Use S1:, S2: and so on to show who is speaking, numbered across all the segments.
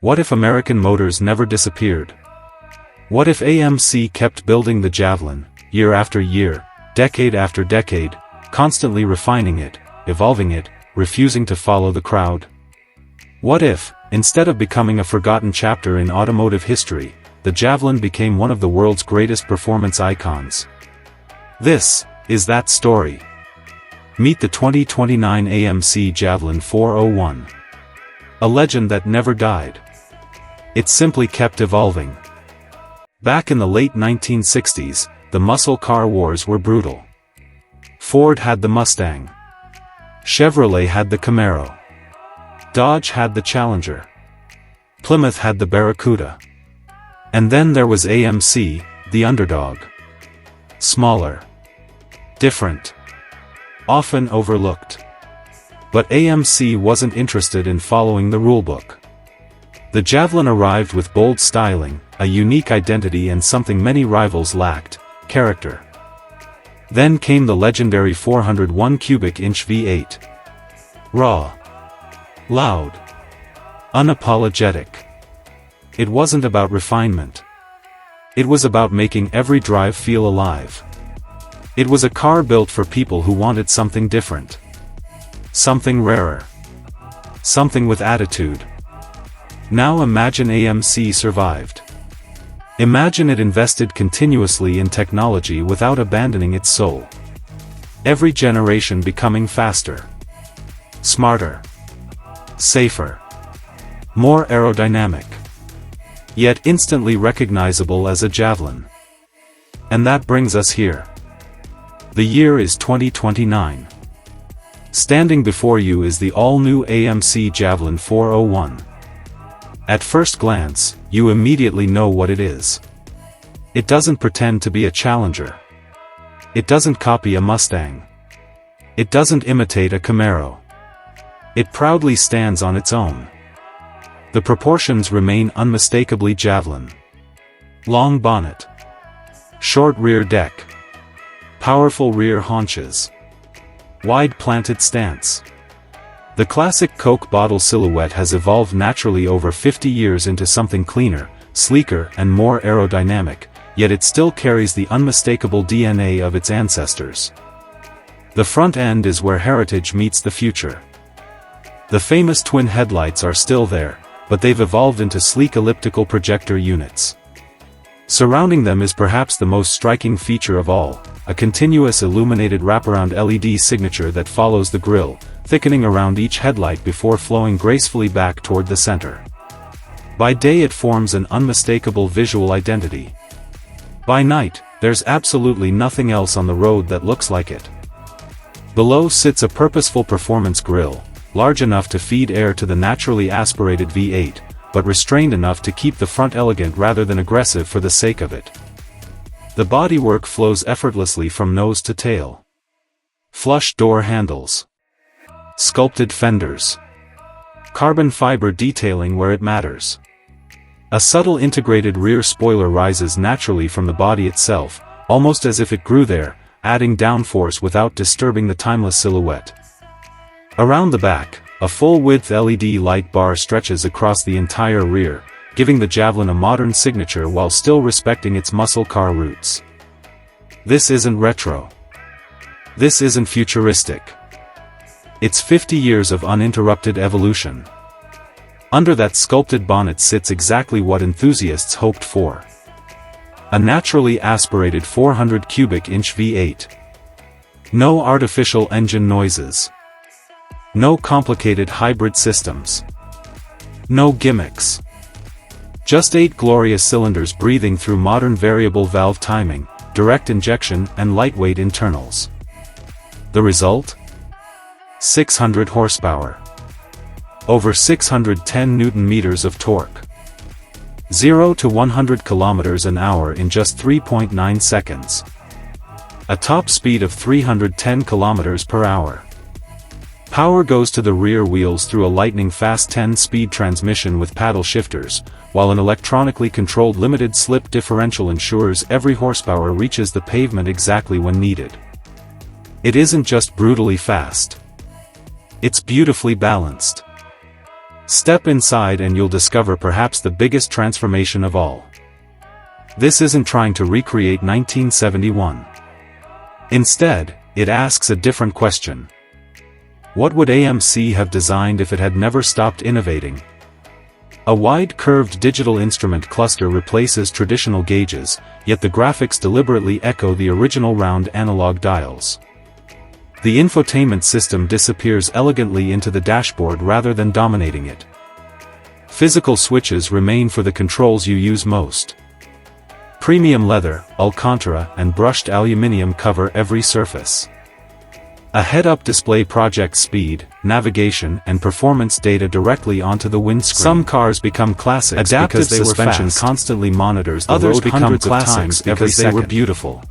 S1: What if American motors never disappeared? What if AMC kept building the Javelin, year after year, decade after decade, constantly refining it, evolving it, refusing to follow the crowd? What if, instead of becoming a forgotten chapter in automotive history, the Javelin became one of the world's greatest performance icons? This is that story. Meet the 2029 AMC Javelin 401. A legend that never died. It simply kept evolving. Back in the late 1960s, the muscle car wars were brutal. Ford had the Mustang. Chevrolet had the Camaro. Dodge had the Challenger. Plymouth had the Barracuda. And then there was AMC, the underdog. Smaller. Different. Often overlooked. But AMC wasn't interested in following the rulebook. The Javelin arrived with bold styling, a unique identity and something many rivals lacked: character. Then came the legendary 401 cubic inch V8. Raw. Loud. Unapologetic. It wasn't about refinement. It was about making every drive feel alive. It was a car built for people who wanted something different. Something rarer. Something with attitude. Now imagine AMC survived. Imagine it invested continuously in technology without abandoning its soul. Every generation becoming faster. Smarter. Safer. More aerodynamic. Yet instantly recognizable as a Javelin. And that brings us here. The year is 2029. Standing before you is the all-new AMC Javelin 401. At first glance, you immediately know what it is. It doesn't pretend to be a Challenger. It doesn't copy a Mustang. It doesn't imitate a Camaro. It proudly stands on its own. The proportions remain unmistakably Javelin. Long bonnet. Short rear deck. Powerful rear haunches. Wide planted stance. The classic Coke bottle silhouette has evolved naturally over 50 years into something cleaner, sleeker and more aerodynamic, yet it still carries the unmistakable DNA of its ancestors. The front end is where heritage meets the future. The famous twin headlights are still there, but they've evolved into sleek elliptical projector units. Surrounding them is perhaps the most striking feature of all, a continuous illuminated wraparound LED signature that follows the grille, thickening around each headlight before flowing gracefully back toward the center. By day it forms an unmistakable visual identity. By night, there's absolutely nothing else on the road that looks like it. Below sits a purposeful performance grille, large enough to feed air to the naturally aspirated V8, but restrained enough to keep the front elegant rather than aggressive for the sake of it. The bodywork flows effortlessly from nose to tail. Flush door handles. Sculpted fenders. Carbon fiber detailing where it matters. A subtle integrated rear spoiler rises naturally from the body itself, almost as if it grew there, adding downforce without disturbing the timeless silhouette. Around the back, a full-width LED light bar stretches across the entire rear, giving the Javelin a modern signature while still respecting its muscle car roots. This isn't retro. This isn't futuristic. It's 50 years of uninterrupted evolution. Under that sculpted bonnet sits exactly what enthusiasts hoped for. A naturally aspirated 400 cubic inch V8. No artificial engine noises. No complicated hybrid systems. No gimmicks. Just 8 glorious cylinders breathing through modern variable valve timing, direct injection and lightweight internals. The result? 600 horsepower. Over 610 Newton-meters of torque. 0 to 100 kilometers an hour in just 3.9 seconds. A top speed of 310 kilometers per hour. Power goes to the rear wheels through a lightning-fast 10-speed transmission with paddle shifters, while an electronically controlled limited-slip differential ensures every horsepower reaches the pavement exactly when needed. It isn't just brutally fast. It's beautifully balanced. Step inside and you'll discover perhaps the biggest transformation of all. This isn't trying to recreate 1971. Instead, it asks a different question. What would AMC have designed if it had never stopped innovating? A wide curved digital instrument cluster replaces traditional gauges, yet the graphics deliberately echo the original round analog dials. The infotainment system disappears elegantly into the dashboard rather than dominating it. Physical switches remain for the controls you use most. Premium leather, Alcantara, and brushed aluminium cover every surface. A head-up display projects speed, navigation, and performance data directly onto the windscreen. Some cars become classics because suspension constantly monitors the road hundreds of times because they were beautiful.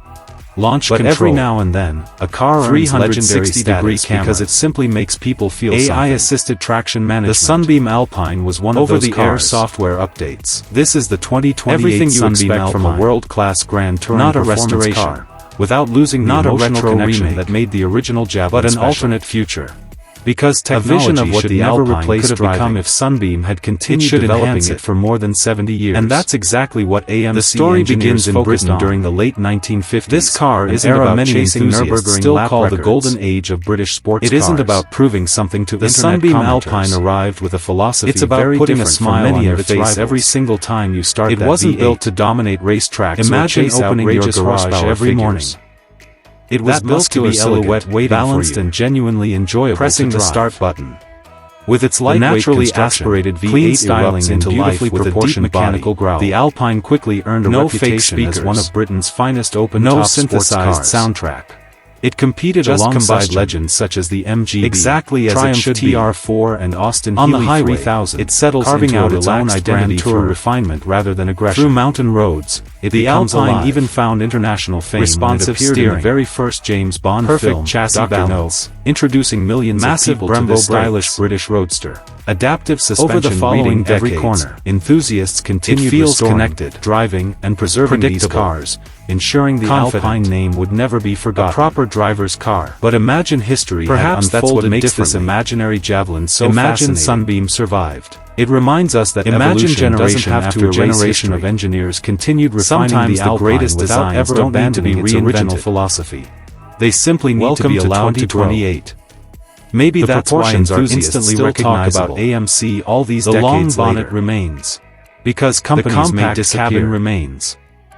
S1: Launch control. But every now and then, a car earns legendary status because it simply makes people feel something. AI-assisted traction management. The Sunbeam Alpine was one of those over-the-air software updates. This is the 2028 everything you Sunbeam expect Alpine. From a world-class Grand Touring not a restoration car, without losing the emotional connection that made the original Javelin but an special. Alternate future. Because technology vision of what the Alpine could have become if Sunbeam had continued developing it for more than 70 years. And that's exactly what AMC. The story begins in Britain during the late 1950s. This car isn't about many chasing Nürburgring still called the golden age of British sports cars. It isn't about proving something to the Sunbeam Alpine arrived with a philosophy it's about very putting a smile on your face every single time you start that V8. It wasn't built to dominate racetracks or chase opening your garage every morning. It was built to be silhouette balanced and genuinely enjoyable. Pressing the start button. With its lightweight aspirated V8 styling into life with a deep mechanical growl, the Alpine quickly earned a reputation as one of Britain's finest open-top synthesized soundtrack. It competed alongside legends such as the MGB, exactly as Triumph TR4 and Austin on Healey the highway 3000. It settles carving out its own identity through refinement rather than aggression. Through mountain roads, the Alpine alive. Even found international fame responsive when it appeared in the very first James Bond film, chassis Dr. balance, introducing millions massive of people Brembo to the stylish British roadster. Adaptive suspension over the following decades, every corner. Enthusiasts continued connected, driving, and preserving these cars, ensuring the Alpine name would never be forgotten. A proper driver's car. But imagine history perhaps that's what makes this imaginary Javelin so fascinating. Sunbeam survived. It reminds us that evolution doesn't have to erase generation history. Of engineers continued refining sometimes the greatest without ever abandoning its original philosophy. They simply need to be allowed to 28. Maybe the that's why enthusiasts still talk about AMC all these decades later. The long bonnet remains. Because companies may disappear. Cabin remains.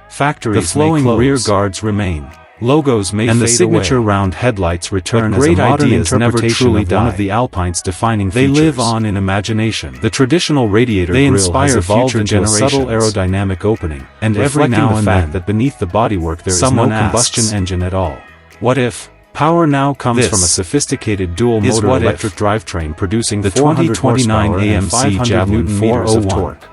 S1: Factories the flowing may close. Rear guards remain. Logos may and fade the signature away. Round headlights return but as great a modern interpretation of one of the Alpine's defining features. They live on in imagination. The traditional radiator they inspire has evolved into a subtle aerodynamic opening, and every now and then that beneath the bodywork there is no combustion engine at all. What if? Power now comes from a sophisticated dual-motor electric drivetrain producing the 2029 AMC Javelin 401 of torque.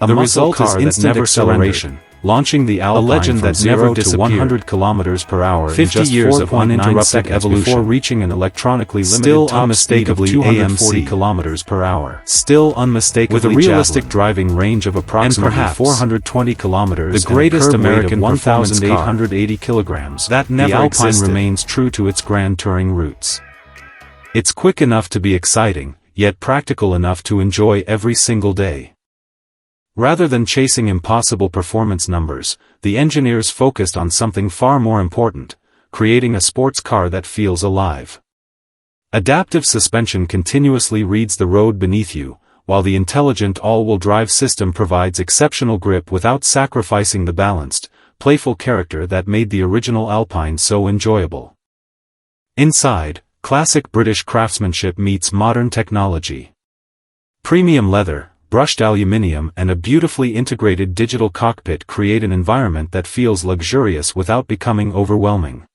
S1: The result is instant acceleration, launching the Alpine a legend that never to 100 km/h 50 years of uninterrupted evolution before reaching an electronically limited still unmistakably 240 km/h. Still unmistakably with a realistic Javelin. Driving range of approximately 420 km. The greatest American 1,880 kilograms. That never the Alpine existed. Remains true to its Grand Touring roots. It's quick enough to be exciting, yet practical enough to enjoy every single day. Rather than chasing impossible performance numbers, the engineers focused on something far more important, creating a sports car that feels alive. Adaptive suspension continuously reads the road beneath you, while the intelligent all-wheel drive system provides exceptional grip without sacrificing the balanced, playful character that made the original Alpine so enjoyable. Inside, classic British craftsmanship meets modern technology. Premium leather, brushed aluminium and a beautifully integrated digital cockpit create an environment that feels luxurious without becoming overwhelming.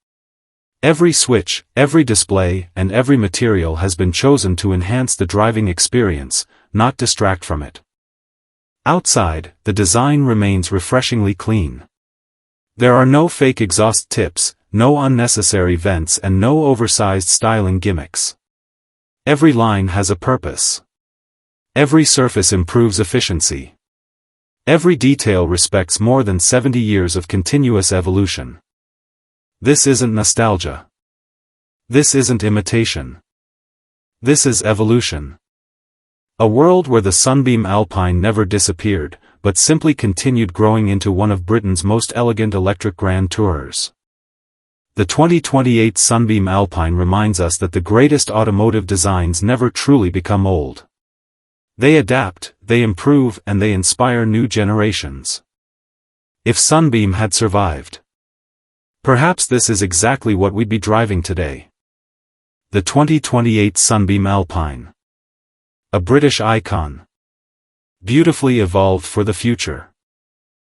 S1: Every switch, every display, and every material has been chosen to enhance the driving experience, not distract from it. Outside, the design remains refreshingly clean. There are no fake exhaust tips, no unnecessary vents and no oversized styling gimmicks. Every line has a purpose. Every surface improves efficiency. Every detail respects more than 70 years of continuous evolution. This isn't nostalgia. This isn't imitation. This is evolution. A world where the Sunbeam Alpine never disappeared, but simply continued growing into one of Britain's most elegant electric Grand Tourers. The 2028 Sunbeam Alpine reminds us that the greatest automotive designs never truly become old. They adapt, they improve, and they inspire new generations. If Sunbeam had survived, perhaps this is exactly what we'd be driving today. The 2028 Sunbeam Alpine. A British icon. Beautifully evolved for the future.